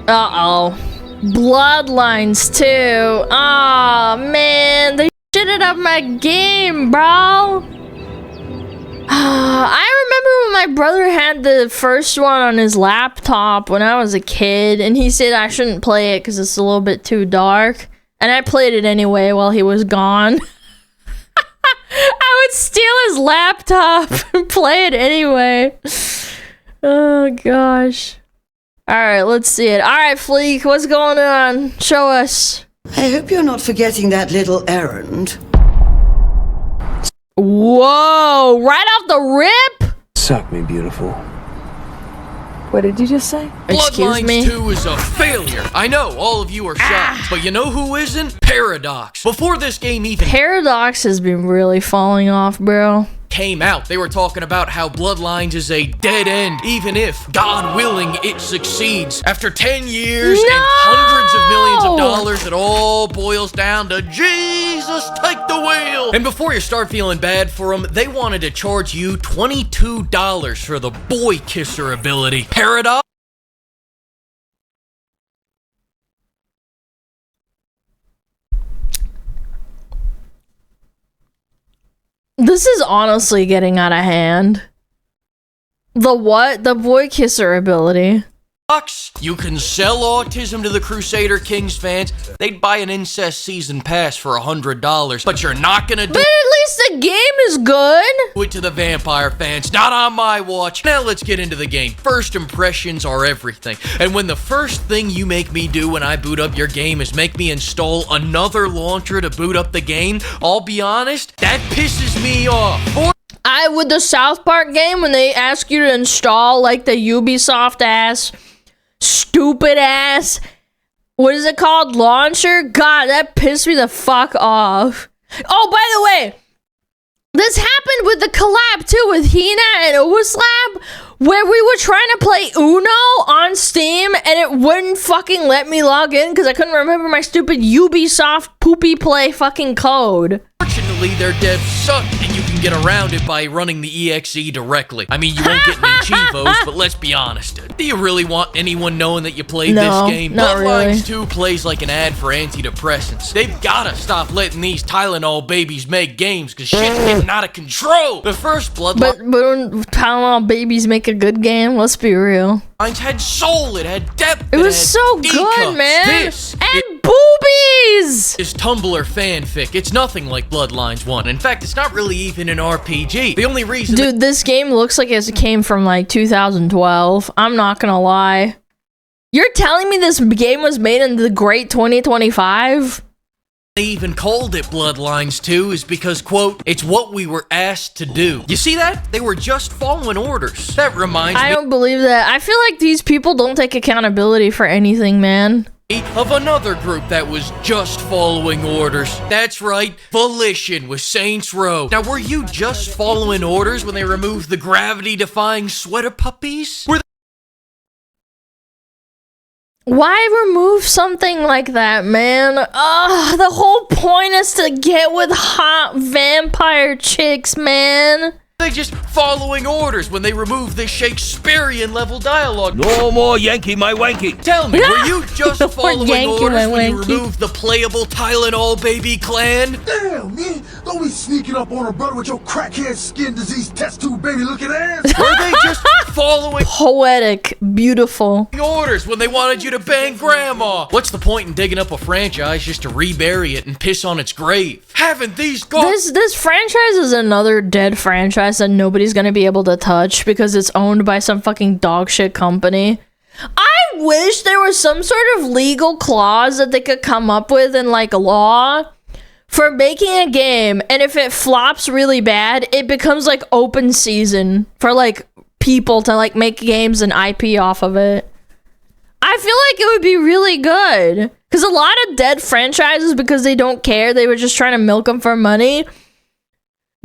Uh-oh. Bloodlines too. Aw, man. They shitted up my game, bro. I remember when my brother had the first one on his laptop when I was a kid, and he said I shouldn't play it because it's a little bit too dark. And I played it anyway while he was gone. I would steal his laptop and play it anyway. Oh, gosh. Alright, let's see it. Alright, Fleek, what's going on? Show us. I hope you're not forgetting that little errand. Whoa! Right off the rip? Suck me, beautiful. What did you just say? Excuse me? Bloodlines 2 is a failure. I know, all of you are shocked, but you know who isn't? Paradox. Before this game even Paradox has been really falling off, bro. came out, they were talking about how Bloodlines is a dead end, even if, God willing, it succeeds. After 10 years and hundreds of millions of dollars, it all boils down to Jesus, take the wheel. And before you start feeling bad for them, they wanted to charge you $22 for the boy kisser ability. Paradox? This is honestly getting out of hand. The what? The boy kisser ability. You can sell autism to the Crusader Kings fans. They'd buy an incest season pass for $100, but you're not gonna do But at least the game is good. it to the vampire fans. Not on my watch. Now let's get into the game. First impressions are everything. And when the first thing you make me do when I boot up your game is make me install another launcher to boot up the game, I'll be honest, that pisses me off. With the South Park game, when they ask you to install like the Ubisoft ass, stupid ass, what is it called? Launcher? God, that pissed me the fuck off. Oh, by the way, this happened with the collab too with Hina and Uwaslab, where we were trying to play Uno on Steam and it wouldn't fucking let me log in because I couldn't remember my stupid Ubisoft poopy play fucking code. Fortunately, their devs suck, and you can get around it by running the EXE directly. I mean, you won't get any Chivos, but let's be honest. Do you really want anyone knowing that you played this game? Not Bloodlines really. 2 plays like an ad for antidepressants. They've gotta stop letting these Tylenol babies make games, because shit's getting out of control. The first But Bloodlines when Tylenol babies make a good game, let's be real. had soul, it had depth, It was had so D good, cups. man. This And boobies! is Tumblr fanfic. It's nothing like Bloodlines 1. In fact, it's not really even an RPG. The only reason Dude, this game looks like it came from like 2012. I'm not gonna lie. You're telling me this game was made in the great 2025? they even called it Bloodlines 2 is because, quote, it's what we were asked to do. You see that? They were just following orders. That reminds I me don't believe that. I feel like these people don't take accountability for anything, man. of another group that was just following orders. That's right, Volition with Saints Row. Now, were you just following orders when they removed the gravity-defying sweater puppies? Why remove something like that, man? Ugh, the whole point is to get with hot vampire chicks, man. They just following orders when they removed the Shakespearean-level dialogue. No more Yankee my wanky. Tell me, were you just No more following Yankee orders my when you wanky. removed the playable Tylenol baby clan? Damn, man! Don't be sneaking up on a brother with your crackhead skin disease test tube baby looking ass! Were they just following Poetic, beautiful. orders when they wanted you to bang grandma? What's the point in digging up a franchise just to rebury it and piss on its grave? Haven't these This franchise is another dead franchise that nobody's gonna be able to touch because it's owned by some fucking dog shit company. I wish there was some sort of legal clause that they could come up with in like law for making a game, and if it flops really bad, it becomes like open season for like people to like make games and IP off of it. I feel like it would be really good because a lot of dead franchises, because they don't care, they were just trying to milk them for money.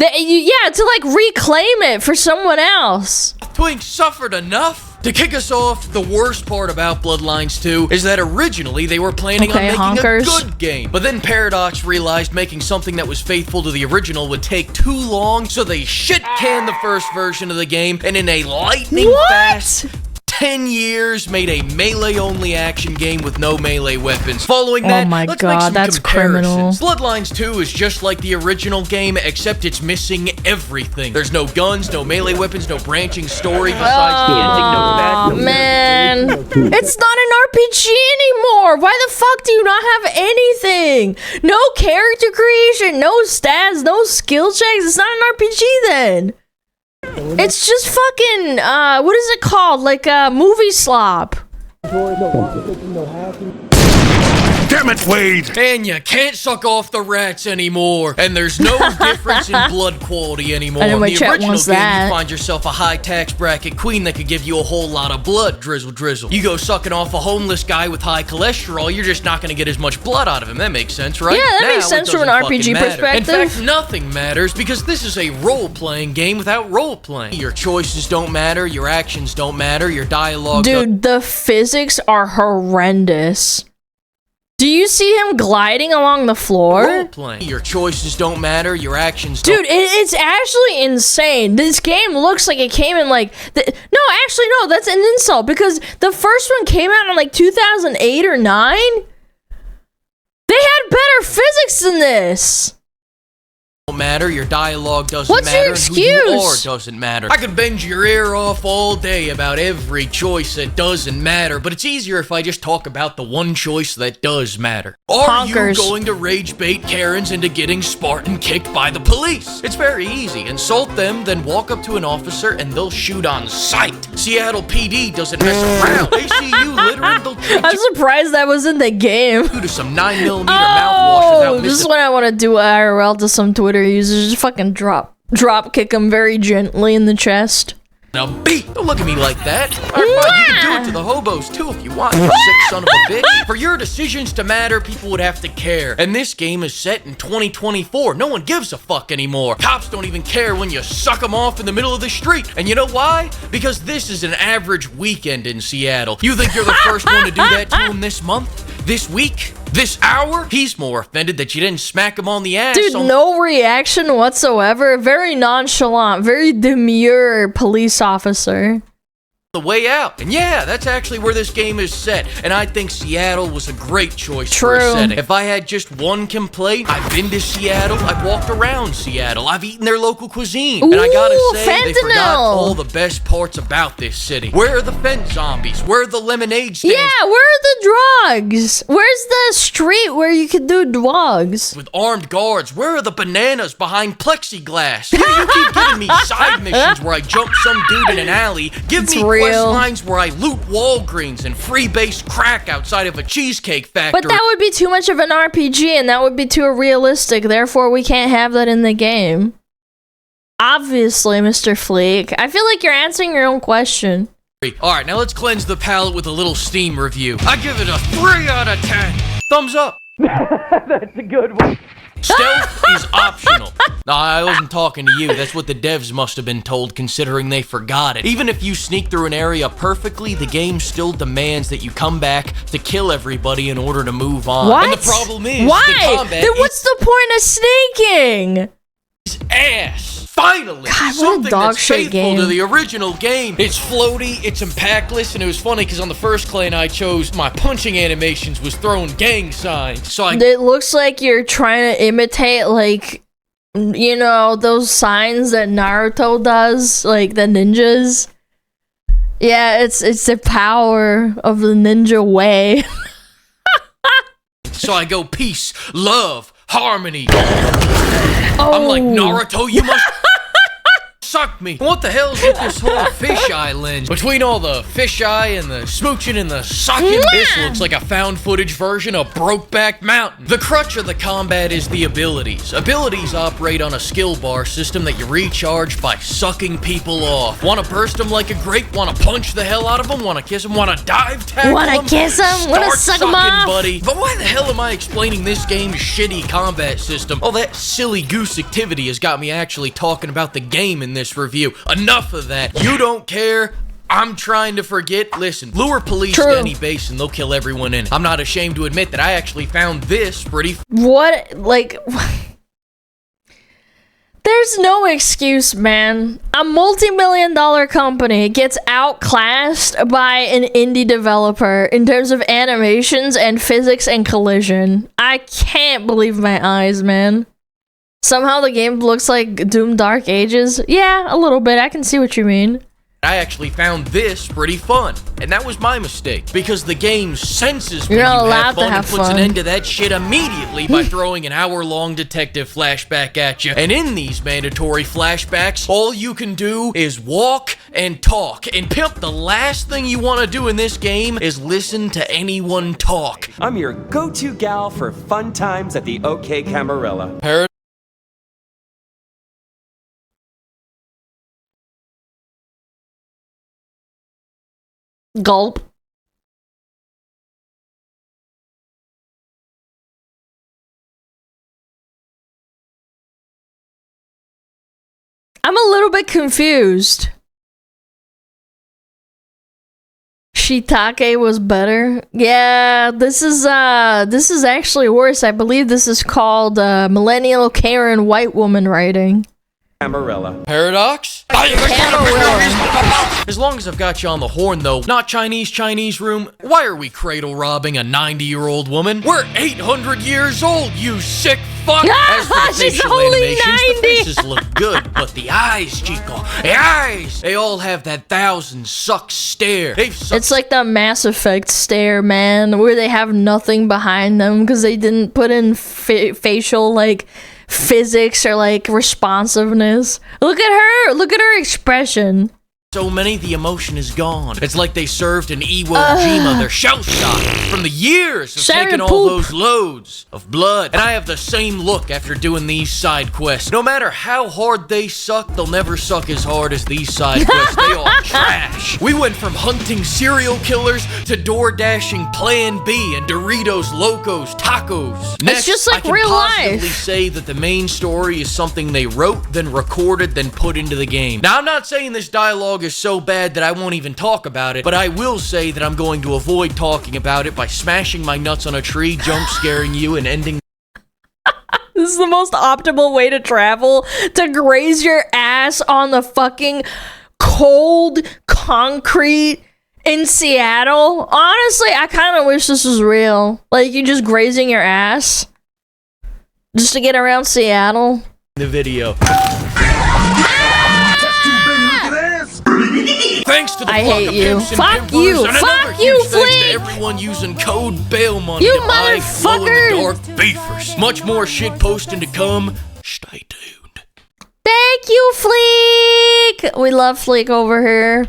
To like reclaim it for someone else. Twink suffered enough? To kick us off, the worst part about Bloodlines 2 is that originally they were planning on making a good game. But then Paradox realized making something that was faithful to the original would take too long, so they shit-canned the first version of the game, and in a lightning fast 10 years made a melee-only action game with no melee weapons. Following that, let's make some comparisons. Criminal. Bloodlines 2 is just like the original game, except it's missing everything. There's no guns, no melee weapons, no branching story besides the ending, no bad. Man, it's not an RPG anymore. Why the fuck do you not have anything? No character creation, no stats, no skill checks. It's not an RPG then. It's just fucking, what is it called? Like, movie slop. Damn it, Wade! And you can't suck off the rats anymore. And there's no difference in blood quality anymore. In the original game, you find yourself a high tax bracket queen that could give you a whole lot of blood, drizzle drizzle. You go sucking off a homeless guy with high cholesterol, you're just not gonna get as much blood out of him. That makes sense, right? Yeah, that makes sense from an RPG perspective. In fact, nothing matters because this is a role-playing game without role-playing. Your choices don't matter, your actions don't matter, your dialogue. Dude, the physics are horrendous. Do you see him gliding along the floor? Role-playing. Your choices don't matter, your actions don't. Dude, it's actually insane. This game looks like it came in like... No, actually, no, that's an insult. Because the first one came out in like 2008 or 9? They had better physics than this. Matter, your dialogue doesn't matter. What's your excuse? Who you are doesn't matter. I could bend your ear off all day about every choice that doesn't matter, but it's easier if I just talk about the one choice that does matter. Are you going to rage bait Karens into getting Spartan kicked by the police? It's very easy. Insult them, then walk up to an officer and they'll shoot on sight. Seattle PD doesn't mess around. They see you littering, they'll treat I'm surprised that was in the game. To some 9mm mouthwash without this is what I want to do IRL to some Twitter users. Just fucking drop kick them very gently in the chest. Now beat! Don't look at me like that. Alright, fine, you can do it to the hobos too if you want, you sick son of a bitch. For your decisions to matter, people would have to care. And this game is set in 2024. No one gives a fuck anymore. Cops don't even care when you suck them off in the middle of the street. And you know why? Because this is an average weekend in Seattle. You think you're the first one to do that to him this month? This week? This hour? He's more offended that you didn't smack him on the ass. Dude, no reaction whatsoever. Very nonchalant, very demure police officer. The way out. And yeah, that's actually where this game is set. And I think Seattle was a great choice for a setting. If I had just one complaint, I've been to Seattle, I've walked around Seattle, I've eaten their local cuisine. And I gotta say, they forgot all the best parts about this city. Where are the fence zombies? Where are the lemonade stands? Yeah, where are the drugs? Where's the street where you can do drugs? With armed guards. Where are the bananas behind plexiglass? You keep giving me side missions where I jump some dude in an alley. Give me quest lines where I loot Walgreens and freebase crack outside of a cheesecake factory. But that would be too much of an RPG and that would be too realistic. Therefore, we can't have that in the game. Obviously, Mr. Fleek. I feel like you're answering your own question. Alright, now let's cleanse the palate with a little Steam review. I give it a 3 out of 10. Thumbs up. That's a good one. Stealth is optional. No, I wasn't talking to you. That's what the devs must have been told, considering they forgot it. Even if you sneak through an area perfectly, the game still demands that you come back to kill everybody in order to move on. What? And the problem is, why? The combat then what's the point of sneaking? Is ass. Finally, God, something that's faithful game. to the original game. It's floaty, it's impactless, and it was funny because on the first clan I chose, my punching animations was throwing gang signs. So it looks like you're trying to imitate, like, you know, those signs that Naruto does, like the ninjas. Yeah, it's the power of the ninja way. So I go peace, love, harmony. I'm like, Naruto, you must suck me. What the hell's with this whole fisheye lens? Between all the fisheye and the smooching and the sucking, this looks like a found footage version of Brokeback Mountain. The crutch of the combat is the abilities. Abilities operate on a skill bar system that you recharge by sucking people off. Want to burst them like a grape? Want to punch the hell out of them? Want to kiss them? Want to dive tackle them? Want to kiss them? Want to suck them off? Buddy. But why the hell am I explaining this game's shitty combat system? All that silly goose activity has got me actually talking about the game in this this review. Enough of that. You don't care. I'm trying to forget. Listen, lure police to any base and they'll kill everyone in it. I'm not ashamed to admit that I actually found this pretty... What? Like... There's no excuse, man. A multi-million-dollar company gets outclassed by an indie developer in terms of animations and physics and collision. I can't believe my eyes, man. Somehow the game looks like Doom Dark Ages. Yeah, a little bit. I can see what you mean. I actually found this pretty fun, and that was my mistake, because the game senses when You're you not allowed have fun to have and puts fun. an end to that shit immediately by throwing an hour-long detective flashback at you. And in these mandatory flashbacks, all you can do is walk and talk. And pimp, the last thing you want to do in this game is listen to anyone talk. I'm your go-to gal for fun times at the OK Camarilla. Gulp. I'm a little bit confused. Shiitake was better. Yeah, this is actually worse. I believe this is called Millennial Karen White Woman writing. Camarilla. Paradox? As long as I've got you on the horn, though, not Chinese room, why are we cradle robbing a 90-year-old woman? We're 800 years old, you sick fuck! As for the She's facial only animations, 90. the faces look good, but the eyes, Chico, the eyes! They all have that thousand-suck stare. It's like the Mass Effect stare, man, where they have nothing behind them because they didn't put in facial, like, physics or, like, responsiveness. Look at her expression. So many, the emotion is gone. It's like they served an Iwo Jima their shell shock from the years of taking all those loads of blood. And I have the same look after doing these side quests. No matter how hard they suck, they'll never suck as hard as these side quests. They all trash. We went from hunting serial killers to door dashing Plan B and Doritos Locos Tacos. Next, it's just like I can real positively life. say that the main story is something they wrote, then recorded, then put into the game. Now, I'm not saying this dialogue is so bad that I won't even talk about it, but I will say that I'm going to avoid talking about it by smashing my nuts on a tree, jump scaring you, and ending. This is the most optimal way to travel, to graze your ass on the fucking cold concrete in Seattle. Honestly, I kind of wish this was real. Like, you just grazing your ass just to get around Seattle. The video. Thanks to the I hate you. Fuck you. And Fuck you, thanks Fleek. to everyone using code bail money You to buy motherfucker. glow-in-the-dark beefers. Much more shit posting to come. Stay tuned. Thank you, Fleek. We love Fleek over here.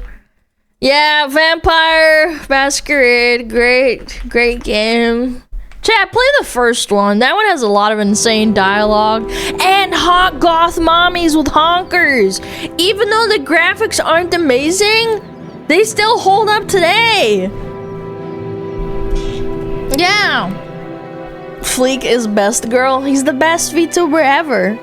Yeah, Vampire Masquerade. Great game. Chat, play the first one. That one has a lot of insane dialogue. And hot goth mommies with honkers. Even though the graphics aren't amazing, they still hold up today. Yeah. Fleek is best girl. He's the best VTuber ever.